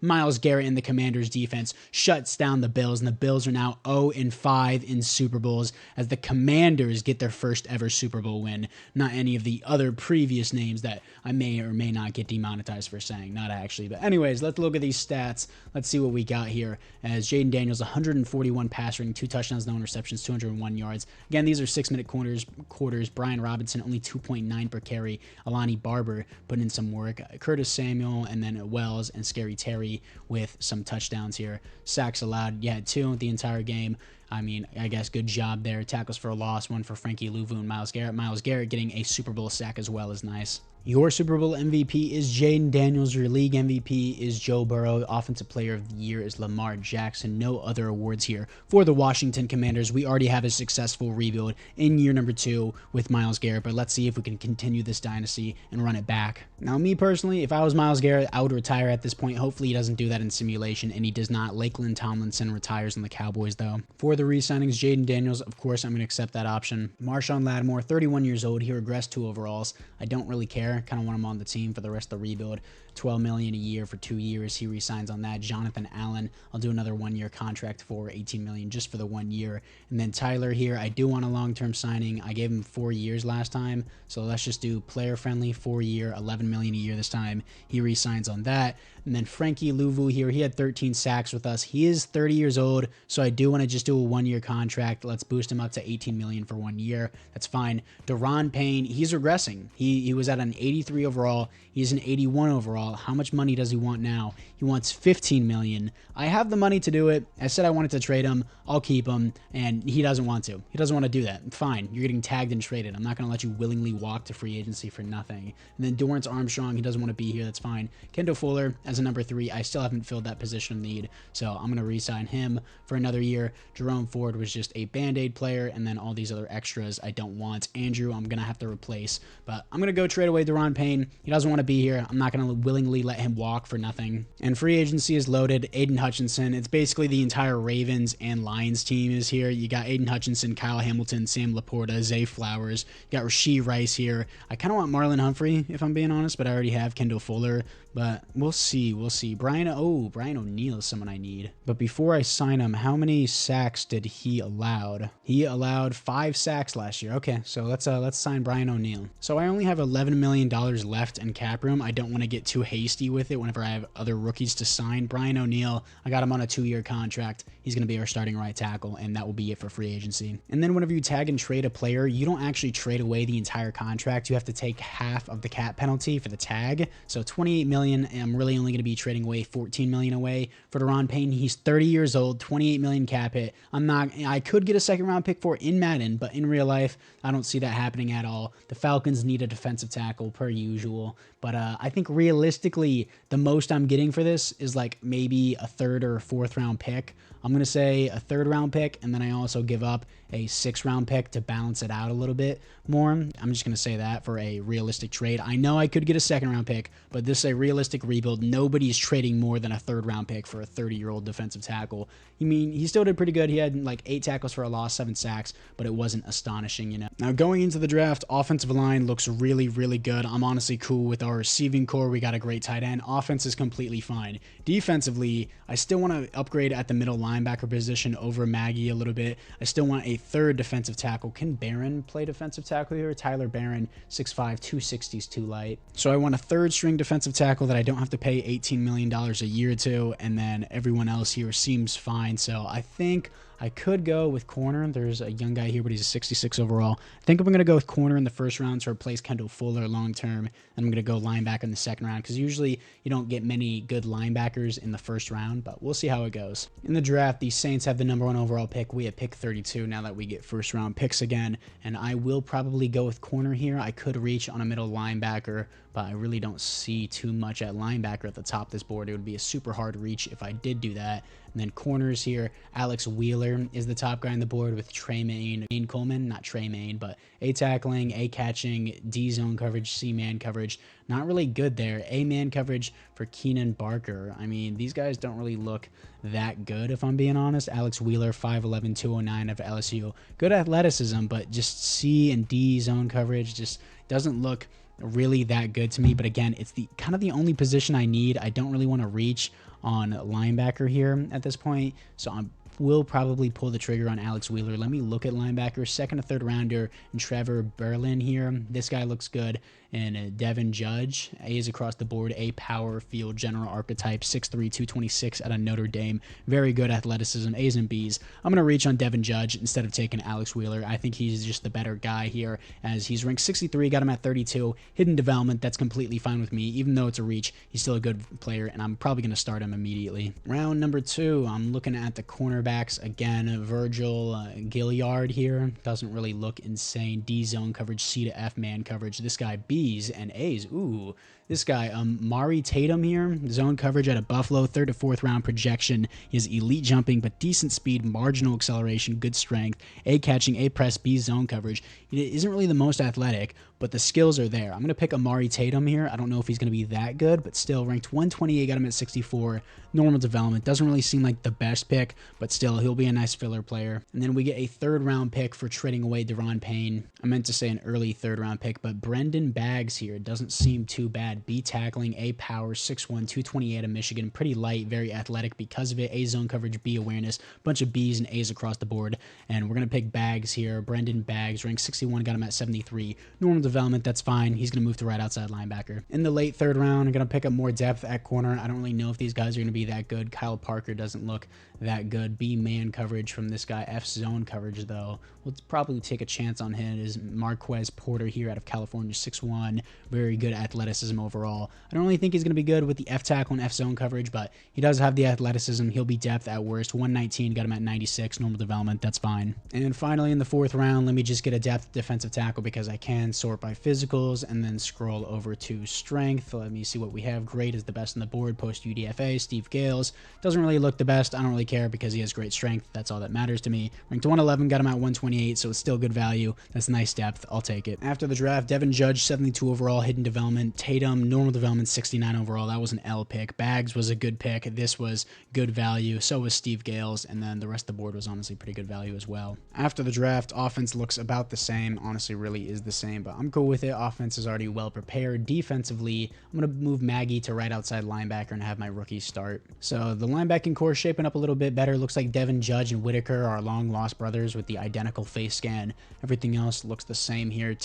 Speaker 1: Myles Garrett and the Commanders defense shuts down the Bills, and the Bills are now 0-5 in Super Bowls as the Commanders get their first ever Super Bowl win. Not any of the other previous names that I may or may not get demonetized for saying. Not actually. But anyways, let's look at these stats. Let's see what we got here. As Jaden Daniels, 141 pass rating, 2 touchdowns, no interceptions, 201 yards. Again, these are 6-minute quarters. Brian Robinson, only 2.9 per carry. Alani Barber putting in some work. Curtis Samuel, and then Wells and Scary Terry with some touchdowns here. Sacks allowed. Yeah, 2 the entire game. I mean, I guess good job there. Tackles for a loss, 1 for Frankie Louvu and Myles Garrett. Myles Garrett getting a Super Bowl sack as well is nice. Your Super Bowl MVP is Jaden Daniels. Your league MVP is Joe Burrow. Offensive Player of the Year is Lamar Jackson. No other awards here for the Washington Commanders. We already have a successful rebuild in year number 2 with Myles Garrett, but let's see if we can continue this dynasty and run it back. Now, me personally, if I was Myles Garrett, I would retire at this point. Hopefully, he doesn't do that in simulation, and he does not. Lakeland Tomlinson retires on the Cowboys, though. For the re-signings, Jaden Daniels, of course, I'm going to accept that option. Marshawn Lattimore, 31 years old. He regressed 2 overalls. I don't really care. Kind of want him on the team for the rest of the rebuild. $12 million a year for 2 years. He resigns on that. Jonathan Allen, I'll do another 1-year contract for $18 million just for the 1 year. And then Tyler here, I do want a long-term signing. I gave him 4 years last time, so let's just do player-friendly 4-year, $11 million a year this time. He resigns on that. And then Frankie Louvu here, he had 13 sacks with us. He is 30 years old, so I do want to just do a 1-year contract. Let's boost him up to $18 million for 1 year. That's fine. Daron Payne, he's regressing. He was at an 83 overall. He's an 81 overall. How much money does he want now? He wants $15 million. I have the money to do it. I said I wanted to trade him. I'll keep him, and he doesn't want to. He doesn't want to do that. Fine. You're getting tagged and traded. I'm not going to let you willingly walk to free agency for nothing. And then Dorrance Armstrong, he doesn't want to be here. That's fine. Kendall Fuller as a number 3. I still haven't filled that position of need, so I'm going to re-sign him for another year. Jerome Ford was just a Band-Aid player, and then all these other extras I don't want. Andrew, I'm going to have to replace, but I'm going to go trade away Daron Payne. He doesn't want to be here. I'm not going to willingly let him walk for nothing. And free agency is loaded. Aiden Hutchinson. It's basically the entire Ravens and Lions team is here. You got Aiden Hutchinson, Kyle Hamilton, Sam Laporta, Zay Flowers. You got Rashee Rice here. I kind of want Marlon Humphrey, if I'm being honest, but I already have Kendall Fuller. But we'll see. We'll see. Brian O'Neill is someone I need. But before I sign him, how many sacks sacks did he allowed? He allowed 5 sacks last year. Okay, so let's sign Brian O'Neill. So I only have $11 million left in cap room. I don't want to get too hasty with it whenever I have other rookies to sign. Brian O'Neill, I got him on a 2-year contract. He's going to be our starting right tackle, and that will be it for free agency. And then whenever you tag and trade a player, you don't actually trade away the entire contract. You have to take half of the cap penalty for the tag. So $28 million, I'm really only going to be trading away $14 million away for Daron Payne. He's 30 years old, $28 million cap hit. I could get a second round pick for in Madden, but in real life, I don't see that happening at all. The Falcons need a defensive tackle per usual, but I think realistically, the most I'm getting for this is like maybe a 3rd or 4th round pick. I'm going to say a 3rd round pick, and then I also give up a 6th round pick to balance it out a little bit more. I'm just going to say that for a realistic trade. I know I could get a 2nd round pick, but this is a realistic rebuild. Nobody's trading more than a 3rd round pick for a 30-year-old defensive tackle. I mean, he still did pretty good. He had like 8 tackles for a loss, 7 sacks, but it wasn't astonishing, you know. Now, going into the draft, offensive line looks really, really good. I'm honestly cool with our receiving core. We got a great tight end. Offense is completely fine. Defensively, I still want to upgrade at the middle linebacker position over Maggie a little bit. I still want a 3rd defensive tackle. Can Barron play defensive tackle here? Tyler Barron, 6'5", 260 is too light. So I want a 3rd string defensive tackle that I don't have to pay $18 million a year to, and then everyone else here seems fine. So I think I could go with corner. There's a young guy here, but he's a 66 overall. I think I'm going to go with corner in the 1st round to replace Kendall Fuller long term. And I'm going to go linebacker in the 2nd round because usually you don't get many good linebackers in the 1st round, but we'll see how it goes. In the draft, the Saints have the #1 overall pick. We have pick 32 now that we get 1st round picks again, and I will probably go with corner here. I could reach on a middle linebacker, but I really don't see too much at linebacker at the top of this board. It would be a super hard reach if I did do that. And then corners here, Alex Wheeler is the top guy on the board with Trey Maine Coleman, not Trey Maine, but A tackling, A catching, D zone coverage, C man coverage. Not really good there. A man coverage for Keenan Barker. I mean, these guys don't really look that good, if I'm being honest. Alex Wheeler, 5'11", 209 of LSU. Good athleticism, but just C and D zone coverage just doesn't look really that good to me. But again, it's the kind of the only position I need. I don't really want to reach on linebacker here at this point, so I will probably pull the trigger on Alex Wheeler. Let me look at linebacker. 2nd or 3rd rounder and Trevor Berlin here. This guy looks good. And Devin Judge, A is across the board, a power field general archetype, 6'3", 226 out of Notre Dame. Very good athleticism, A's and B's. I'm going to reach on Devin Judge instead of taking Alex Wheeler. I think he's just the better guy here, as he's ranked 63, got him at 32. Hidden development, that's completely fine with me. Even though it's a reach, he's still a good player, and I'm probably going to start him immediately. Round number 2, I'm looking at the cornerbacks again. Virgil Gilliard here. Doesn't really look insane. D zone coverage, C to F man coverage. This guy, B's and A's. Ooh, this guy, Mari Tatum here, zone coverage at a Buffalo, 3rd to 4th round projection. He has elite jumping, but decent speed, marginal acceleration, good strength, A catching, A press, B zone coverage. He isn't really the most athletic, but the skills are there. I'm going to pick Amari Tatum here. I don't know if he's going to be that good, but still ranked 128, got him at 64. Normal development. Doesn't really seem like the best pick, but still, he'll be a nice filler player. And then we get a 3rd round pick for trading away Daron Payne. I meant to say an early 3rd round pick, but Brendan Baggs here doesn't seem too bad. B tackling, A power, 6'1", 228 of Michigan. Pretty light, very athletic because of it. A zone coverage, B awareness. Bunch of B's and A's across the board. And we're going to pick Baggs here. Brendan Baggs, ranked 61, got him at 73. Normal development, that's fine. He's going to move to right outside linebacker. In the late 3rd round, I'm going to pick up more depth at corner. I don't really know if these guys are going to be that good. Kyle Parker doesn't look that good. B man coverage from this guy. F zone coverage, though. We'll probably take a chance on him. Is Marquez Porter here out of California, 6'1". Very good athleticism overall. I don't really think he's going to be good with the F tackle and F zone coverage, but he does have the athleticism. He'll be depth at worst. 119, got him at 96. Normal development, that's fine. And finally, in the 4th round, let me just get a depth defensive tackle because I can sort by physicals and then scroll over to strength. Let me see what we have. Great is the best on the board. Post UDFA, Steve Gales. Doesn't really look the best. I don't really care because he has great strength. That's all that matters to me. Ranked 111, got him at 128, so it's still good value. That's nice depth. I'll take it. After the draft, Devin Judge, 72 92 overall, hidden development. Tatum, normal development, 69 overall. That was an L pick. Bags was a good pick. This was good value. So was Steve Gales, and then the rest of the board was honestly pretty good value as well. After the draft, offense looks about the same. Honestly, really is the same, but I'm cool with it. Offense is already well prepared. Defensively, I'm going to move Maggie to right outside linebacker and have my rookies start. So the linebacking core is shaping up a little bit better. Looks like Devin Judge and Whitaker are long lost brothers with the identical face scan. Everything else looks the same here.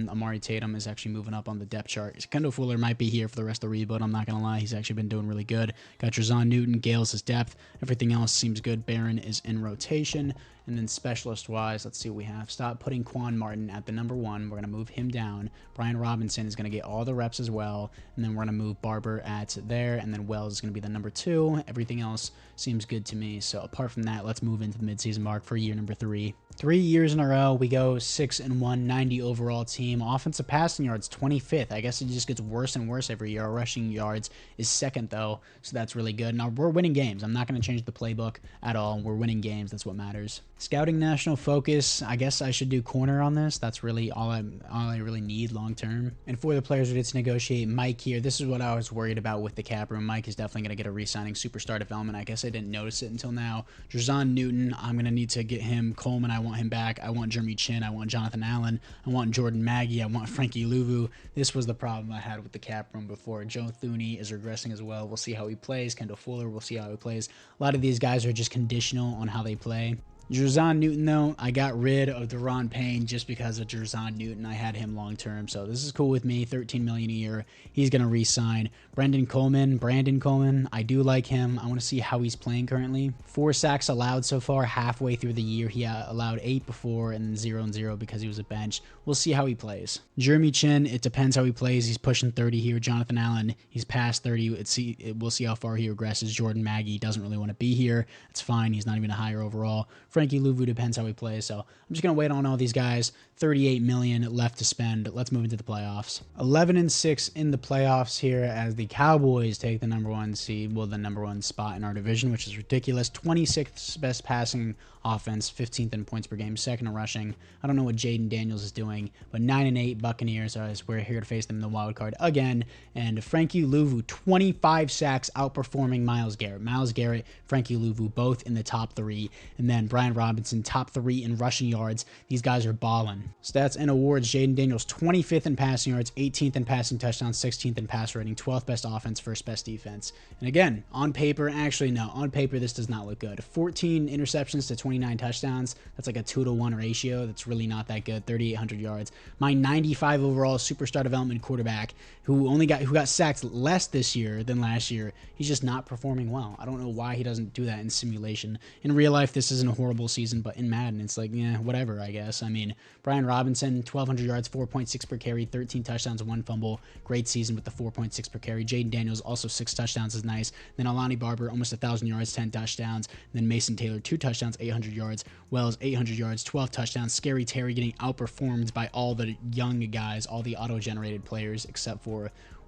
Speaker 1: Amari Tatum is actually moving up on the depth chart. Kendall Fuller might be here for the rest of the rebuild. I'm not going to lie. He's actually been doing really good. Got Trezon Newton. Gales is depth. Everything else seems good. Barron is in rotation. And then specialist-wise, let's see what we have. Stop putting Quan Martin at the number 1. We're going to move him down. Brian Robinson is going to get all the reps as well. And then we're going to move Barber at there. And then Wells is going to be the number 2. Everything else seems good to me. So apart from that, let's move into the midseason mark for year number 3. 3 years in a row, we go 6-1, 90 overall team. Offensive passing yards, 25th. I guess it just gets worse and worse every year. Our rushing yards is 2nd, though, so that's really good. Now, we're winning games. I'm not going to change the playbook at all. We're winning games. That's what matters. Scouting national focus, I guess I should do corner on this. That's really all I really need long term. And for the players we did to negotiate, Mike here. This is what I was worried about with the cap room. Mike is definitely going to get a re-signing superstar development. I guess I didn't notice it until now. Trezon Newton, I'm going to need to get him. Coleman, I want him back. I want Jeremy Chin. I want Jonathan Allen. I want Jordan Maggie. I want Frankie Louvu. This was the problem I had with the cap room before. Joe Thuney is regressing as well. We'll see how he plays. Kendall Fuller, we'll see how he plays. A lot of these guys are just conditional on how they play. Trezon Newton, though, I got rid of Deron Payne just because of Trezon Newton. I had him long term, so this is cool with me. $13 million a year. He's gonna re-sign. Brandon Coleman, I do like him. I want to see how he's playing currently. 4 sacks allowed so far. Halfway through the year, he allowed 8 before, and then 0 and 0 because he was a bench. We'll see how he plays. Jeremy Chin, it depends how he plays. He's pushing 30 here. Jonathan Allen, he's past 30. We'll see how far he regresses. Jordan Maggie doesn't really want to be here. It's fine. He's not even a higher overall. Frankie Louvu depends how he plays, so I'm just going to wait on all these guys. $38 million left to spend. Let's move into the playoffs. 11-6 in the playoffs here as the Cowboys take the number 1 seed, well, the number 1 spot in our division, which is ridiculous. 26th best passing offense, 15th in points per game, 2nd in rushing. I don't know what Jaden Daniels is doing, but 9-8 Buccaneers, as we're here to face them in the wild card again. And Frankie Louvu, 25 sacks, outperforming Myles Garrett. Myles Garrett, Frankie Louvu, both in the top 3. And then Brian Robinson, top 3 in rushing yards. These guys are balling. Stats and awards, Jaden Daniels, 25th in passing yards, 18th in passing touchdowns, 16th in pass rating, 12th best offense, 1st best defense. And again, on paper, actually no, on paper this does not look good. 14 interceptions to 29 touchdowns. That's like a 2-to-1 ratio. That's really not that good. 3,800 yards. My 95 overall superstar development quarterback who got sacked less this year than last year. He's just not performing well. I don't know why he doesn't do that in simulation. In real life, this isn't a horrible season, but in Madden, it's like, yeah, whatever, I guess. I mean, Brian Robinson, 1,200 yards, 4.6 per carry, 13 touchdowns, 1 fumble. Great season with the 4.6 per carry. Jaden Daniels, also 6 touchdowns is nice. Then Alani Barber, almost 1,000 yards, 10 touchdowns. Then Mason Taylor, 2 touchdowns, 800 yards. Wells, 800 yards, 12 touchdowns. Scary Terry getting outperformed by all the young guys, all the auto-generated players, except for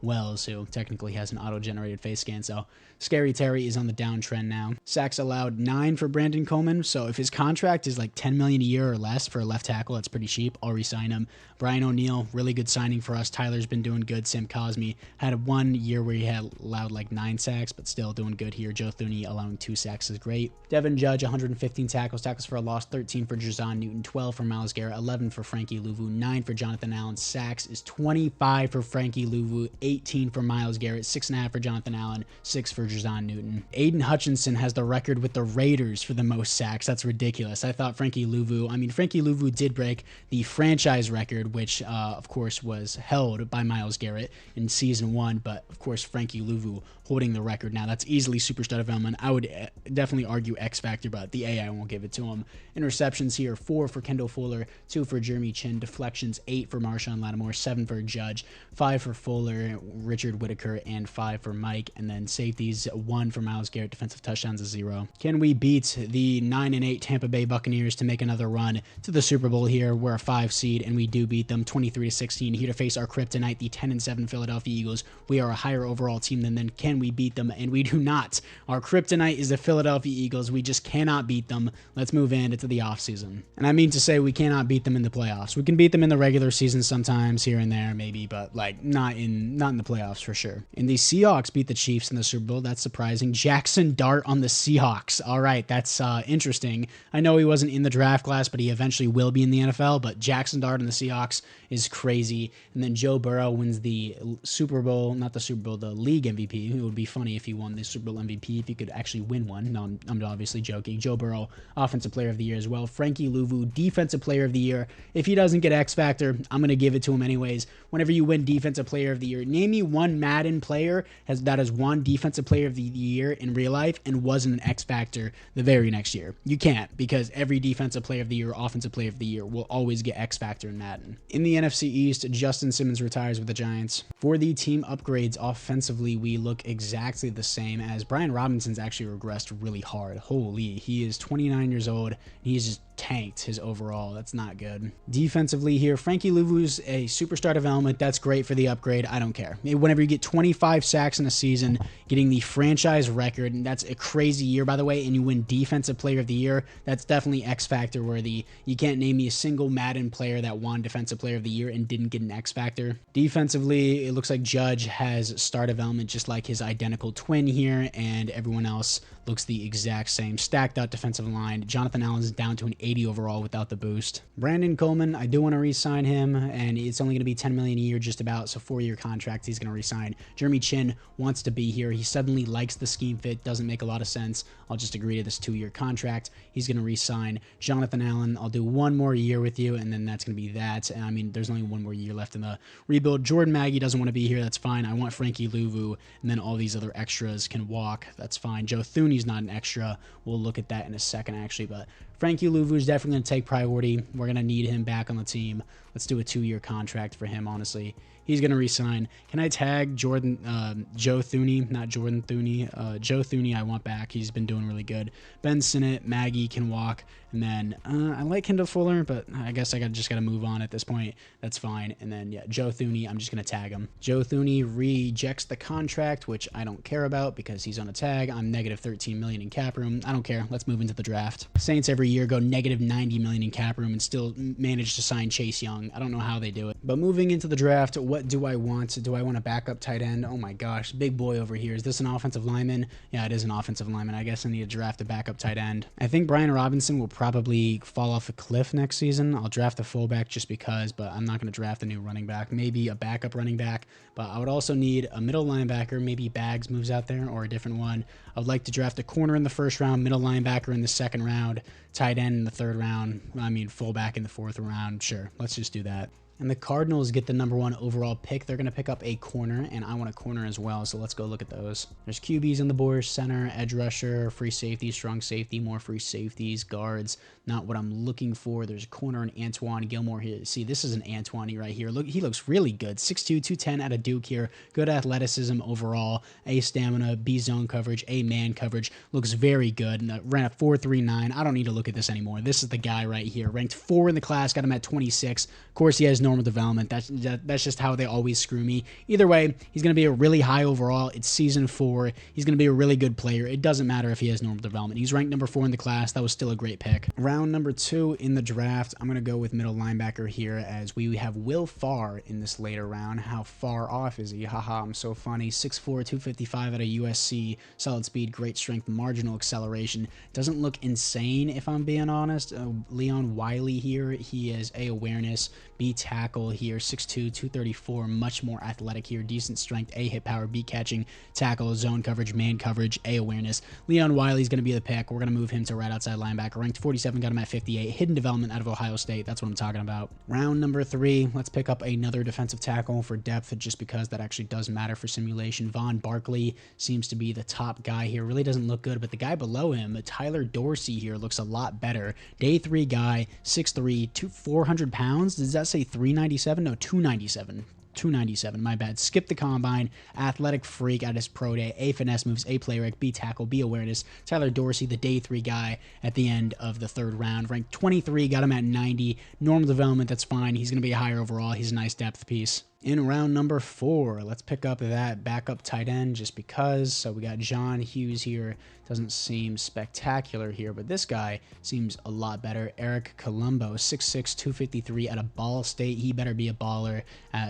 Speaker 1: Wells, who technically has an auto-generated face scan, so Scary Terry is on the downtrend now. Sacks allowed 9 for Brandon Coleman, so if his contract is like $10 million a year or less for a left tackle, that's pretty cheap. I'll re-sign him. Brian O'Neill, really good signing for us. Tyler's been doing good. Sam Cosme had 1 year where he had allowed like 9 sacks, but still doing good here. Joe Thuney allowing 2 sacks is great. Devin Judge, 115 tackles for a loss, 13 for Trezon Newton, 12 for Myles Garrett, 11 for Frankie Louvu, 9 for Jonathan Allen. Sacks is 25 for Frankie Louvu, 18 for Myles Garrett, 6.5 for Jonathan Allen, 6 for Trezon Newton. Aiden Hutchinson has the record with the Raiders for the most sacks. That's ridiculous. I thought Frankie Louvu did break the franchise record, which of course was held by Myles Garrett in season 1, but of course Frankie Louvu holding the record now. That's easily superstar development. I would definitely argue X Factor, but the AI won't give it to him. Interceptions here, 4 for Kendall Fuller, 2 for Jeremy Chin. Deflections, 8 for Marshawn Lattimore, 7 for Judge, 5 for Fuller, Richard Whitaker, and 5 for Mike. And then safeties, 1 for Myles Garrett, defensive touchdowns, 0. Can we beat the 9-8 Tampa Bay Buccaneers to make another run to the Super Bowl here? We're a 5 seed, and we do beat them 23-16 here to face our kryptonite, the 10-7 Philadelphia Eagles. We are a higher overall team than them. Can we beat them? And we do not. Our kryptonite is the Philadelphia Eagles. We just cannot beat them. Let's move into the offseason. And I mean to say we cannot beat them in the playoffs. We can beat them in the regular season sometimes here and there maybe, but like not in the playoffs for sure. And the Seahawks beat the Chiefs in the Super Bowl. That's surprising. Jackson Dart on the Seahawks. All right, that's interesting. I know he wasn't in the draft class, but he eventually will be in the NFL. But Jackson Dart on the Seahawks is crazy. And then Joe Burrow wins the Super Bowl, not the Super Bowl, the league MVP. It would be funny if he won the Super Bowl MVP, if he could actually win one. No, I'm obviously joking. Joe Burrow, Offensive Player of the Year as well. Frankie Louvu, Defensive Player of the Year. If he doesn't get X Factor, I'm going to give it to him anyways. Whenever you win Defensive Player of the Year, name me one Madden player that has won Defensive Player of the Year in real life and wasn't an X Factor the very next year. You can't, because every Defensive Player of the Year, Offensive Player of the Year will always get X Factor in Madden. In the NFC East, Justin Simmons retires with the Giants. For the team upgrades offensively, we look exactly the same as Brian Robinson's actually regressed really hard. Holy, he is 29 years old, and he's just tanked his overall. That's not good. Defensively here, Frankie Louvu's a superstar development. That's great for the upgrade. I don't care. Whenever you get 25 sacks in a season, getting the franchise record, and that's a crazy year, by the way, and you win Defensive Player of the Year, that's definitely X Factor worthy. You can't name me a single Madden player that won Defensive Player of the Year and didn't get an X Factor. Defensively, it looks like Judge has star development just like his identical twin here, and everyone else looks the exact same. Stacked out defensive line. Jonathan Allen's down to an 80 overall without the boost. Brandon Coleman, I do want to re-sign him, and it's only going to be $10 million a year just about, so 4-year contract he's going to re-sign. Jeremy Chin wants to be here. He suddenly likes the scheme fit. Doesn't make a lot of sense. I'll just agree to this 2-year contract. He's going to re-sign. Jonathan Allen, I'll do 1 more year with you, and then that's going to be that. And I mean, there's only 1 more year left in the rebuild. Jordan Maggie doesn't want to be here. That's fine. I want Frankie Louvu, and then all these other extras can walk. That's fine. Joe Thuney's not an extra. We'll look at that in a second, actually, but Frankie Louvu is definitely going to take priority. We're going to need him back on the team. Let's do a 2-year contract for him, honestly. He's going to resign. Can I tag Joe Thuney? Not Jordan Thuney. Joe Thuney I want back. He's been doing really good. Ben Sinnott, Maggie can walk. And then I like Kendall Fuller, but I guess I just got to move on at this point. That's fine. And then, yeah, Joe Thuney, I'm just going to tag him. Joe Thuney rejects the contract, which I don't care about because he's on a tag. I'm negative $13 million in cap room. I don't care. Let's move into the draft. Saints every year go negative $90 million in cap room and still manage to sign Chase Young. I don't know how they do it. But moving into the draft, what do I want? Do I want a backup tight end? Oh my gosh, big boy over here. Is this an offensive lineman? Yeah, it is an offensive lineman. I guess I need to draft a backup tight end. I think Brian Robinson will probably fall off a cliff next season. I'll draft a fullback just because, but I'm not going to draft a new running back. Maybe a backup running back, but I would also need a middle linebacker. Maybe Bags moves out there or a different one. I'd like to draft a corner in the 1st round, middle linebacker in the 2nd round, tight end in the 3rd round. I mean, fullback in the 4th round. Sure, let's just do that. And the Cardinals get the #1 overall pick. They're going to pick up a corner, and I want a corner as well, so let's go look at those. There's QBs on the board, center, edge rusher, free safety, strong safety, more free safeties, guards. Not what I'm looking for. There's a corner in Antoine Gilmore here. See, this is an Antoine right here. Look, he looks really good. 6'2", 210 out of Duke here. Good athleticism overall. A stamina, B zone coverage, A man coverage. Looks very good. And ran a 4.39. I don't need to look at this anymore. This is the guy right here. Ranked 4 in the class. Got him at 26. Of course, he has normal development. That's just how they always screw me. Either way, he's going to be a really high overall. It's season 4. He's going to be a really good player. It doesn't matter if he has normal development. He's ranked #4 in the class. That was still a great pick. Round number 2 in the draft, I'm going to go with middle linebacker here as we have Will Farr in this later round. How far off is he? Haha, I'm so funny. 6'4", 255 out of USC. Solid speed, great strength, marginal acceleration. Doesn't look insane if I'm being honest. Leon Wiley here. He is A, awareness, B, tackle here. 6'2", 234, much more athletic here. Decent strength, A, hit power, B, catching, tackle, zone coverage, man coverage, A, awareness. Leon Wiley's going to be the pick. We're going to move him to right outside linebacker. Ranked 47, got him at 58. Hidden development out of Ohio State. That's what I'm talking about. Round number 3, let's pick up another defensive tackle for depth just because that actually does matter for simulation. Von Barkley seems to be the top guy here. Really doesn't look good, but the guy below him, Tyler Dorsey here, looks a lot better. Day 3 guy, 6'3", 400 pounds. Does that say 397? No, 297. 297, my bad. Skip the combine, athletic freak at his pro day, A finesse moves, A play rec, B tackle, B awareness. Tyler Dorsey, the day 3 guy at the end of the 3rd round. Ranked 23, got him at 90. Normal development, that's fine. He's going to be a higher overall. He's a nice depth piece. In round number 4, let's pick up that backup tight end just because. So we got John Hughes here. Doesn't seem spectacular here, but this guy seems a lot better. Eric Colombo, 6'6", 253 at a Ball State. He better be a baller.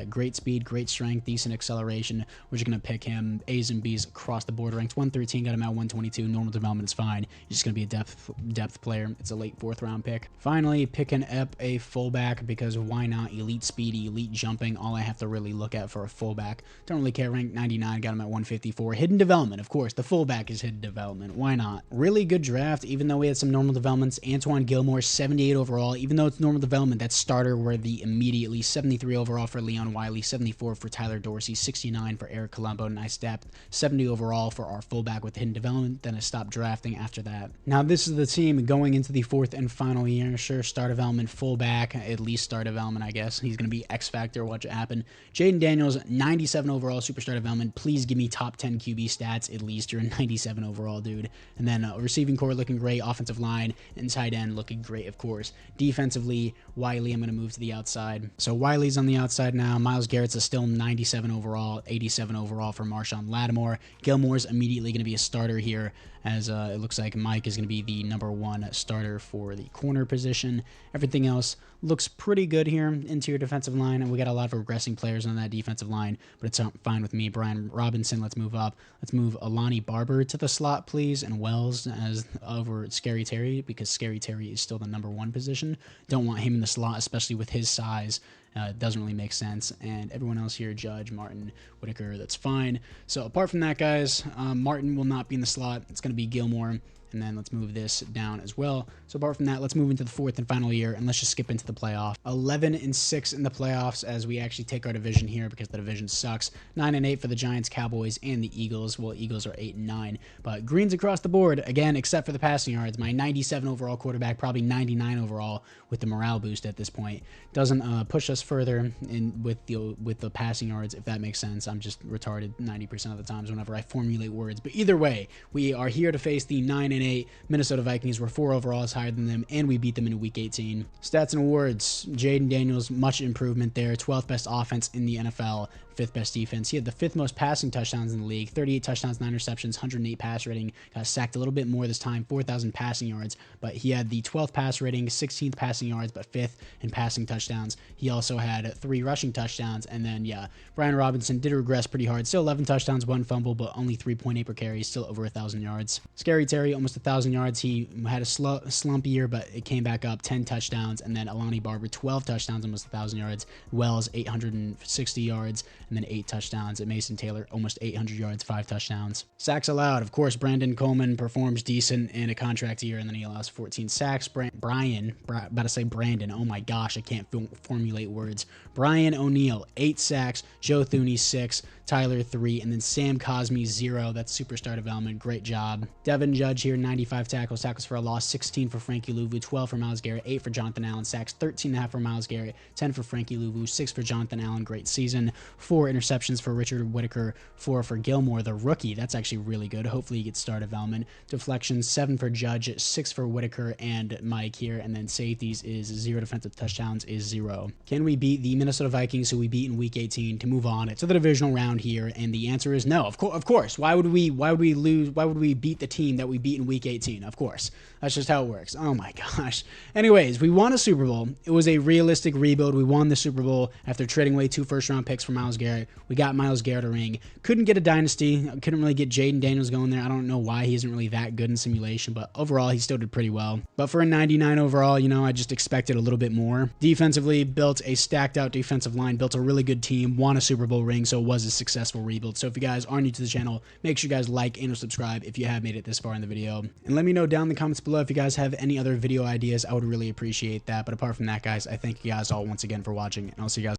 Speaker 1: Great speed, great strength, decent acceleration. We're just going to pick him. A's and B's across the board. Ranked 113, got him at 122. Normal development is fine. He's just going to be a depth player. It's a late 4th round pick. Finally, picking up a fullback because why not? Elite speed, elite jumping. All I have to really look at for a fullback. Don't really care. Ranked 99, got him at 154. Hidden development, of course. The fullback is hidden development. Why not? Really good draft, even though we had some normal developments. Antoine Gilmore, 78 overall. Even though it's normal development, that's starter worthy immediately. 73 overall for Leon Wiley, 74 for Tyler Dorsey, 69 for Eric Colombo. Nice depth. 70 overall for our fullback with hidden development. Then I stopped drafting after that. Now, this is the team going into the 4th and final year. Sure, star development, fullback, at least star development, I guess. He's going to be X Factor. Watch it happen. Jaden Daniels, 97 overall, superstar development. Please give me top 10 QB stats at least. You're a 97 overall, dude. And then receiving core looking great, offensive line and tight end looking great, of course. Defensively, Wiley, I'm going to move to the outside. So Wiley's on the outside now. Myles Garrett's a still 97 overall, 87 overall for Marshawn Lattimore. Gilmore's immediately going to be a starter here, as it looks like Mike is going to be the #1 starter for the corner position. Everything else looks pretty good here. Interior defensive line, and we got a lot of regressing players on that defensive line, but it's fine with me. Brian Robinson, let's move up. Let's move Alani Barber to the slot, please, and Wells as over Scary Terry, because Scary Terry is still the #1 position. Don't want him in the slot, especially with his size. It doesn't really make sense. And everyone else here, Judge, Martin, Whitaker, that's fine. So apart from that, guys, Martin will not be in the slot. It's going to be Gilmore. And then let's move this down as well. So apart from that, let's move into the 4th and final year, and let's just skip into the playoff. 11-6 in the playoffs as we actually take our division here because the division sucks. 9-8 for the Giants, Cowboys, and the Eagles. Well, Eagles are 8-9, but greens across the board again, except for the passing yards. My 97 overall quarterback, probably 99 overall with the morale boost at this point, doesn't push us further in with the passing yards, if that makes sense. I'm just retarded 90% of the times whenever I formulate words. But either way, we are here to face the 9-8 Minnesota Vikings. Were 4 overalls higher than them, and we beat them in week 18. Stats and awards. Jaden Daniels, much improvement there. 12th best offense in the NFL. 5th best defense. He had the 5th most passing touchdowns in the league. 38 touchdowns, 9 receptions, 108 pass rating. Got sacked a little bit more this time, 4,000 passing yards. But he had the 12th pass rating, 16th passing yards, but 5th in passing touchdowns. He also had 3 rushing touchdowns. And then, yeah, Brian Robinson did regress pretty hard. Still 11 touchdowns, 1 fumble, but only 3.8 per carry. Still over 1,000 yards. Scary Terry, almost 1,000 yards. He had a slump year, but it came back up. 10 touchdowns. And then Alani Barber, 12 touchdowns, almost 1,000 yards. Wells, 860 yards. And then 8 touchdowns. At Mason Taylor, almost 800 yards, 5 touchdowns. Sacks allowed. Of course, Brandon Coleman performs decent in a contract year, and then he allows 14 sacks. About to say Brandon. Oh my gosh, I can't formulate words. Brian O'Neill, 8 sacks. Joe Thuney, 6. Tyler, 3. And then Sam Cosmi, 0. That's superstar development. Great job. Devin Judge here, 95 tackles. Tackles for a loss, 16 for Frankie Louvu, 12 for Myles Garrett, 8 for Jonathan Allen. Sacks, 13.5 for Myles Garrett, 10 for Frankie Louvu, 6 for Jonathan Allen. Great season. 4 interceptions for Richard Whitaker, 4 for Gilmore, the rookie. That's actually really good. Hopefully he gets star development. Deflections, 7 for Judge, 6 for Whitaker and Mike here. And then safeties is 0. Defensive touchdowns is 0. Can we beat the Minnesota Vikings, who we beat in week 18, to move on to the divisional round here? And the answer is no. Of course. Why would we lose? Why would we beat the team that we beat in week 18? Of course. That's just how it works. Oh my gosh. Anyways, we won a Super Bowl. It was a realistic rebuild. We won the Super Bowl after trading away 2 first-round picks for Myles Garrett. We got Myles Garrett a ring. Couldn't get a dynasty. Couldn't really get Jaden Daniels going there. I don't know why he isn't really that good in simulation, but overall, he still did pretty well. But for a 99 overall, I just expected a little bit more. Defensively, built a stacked-out defensive line, built a really good team, won a Super Bowl ring, so it was a successful rebuild. So if you guys are new to the channel, make sure you guys like and subscribe if you have made it this far in the video. And let me know down in the comments below if you guys have any other video ideas. I would really appreciate that. But apart from that, guys, I thank you guys all once again for watching, and I'll see you guys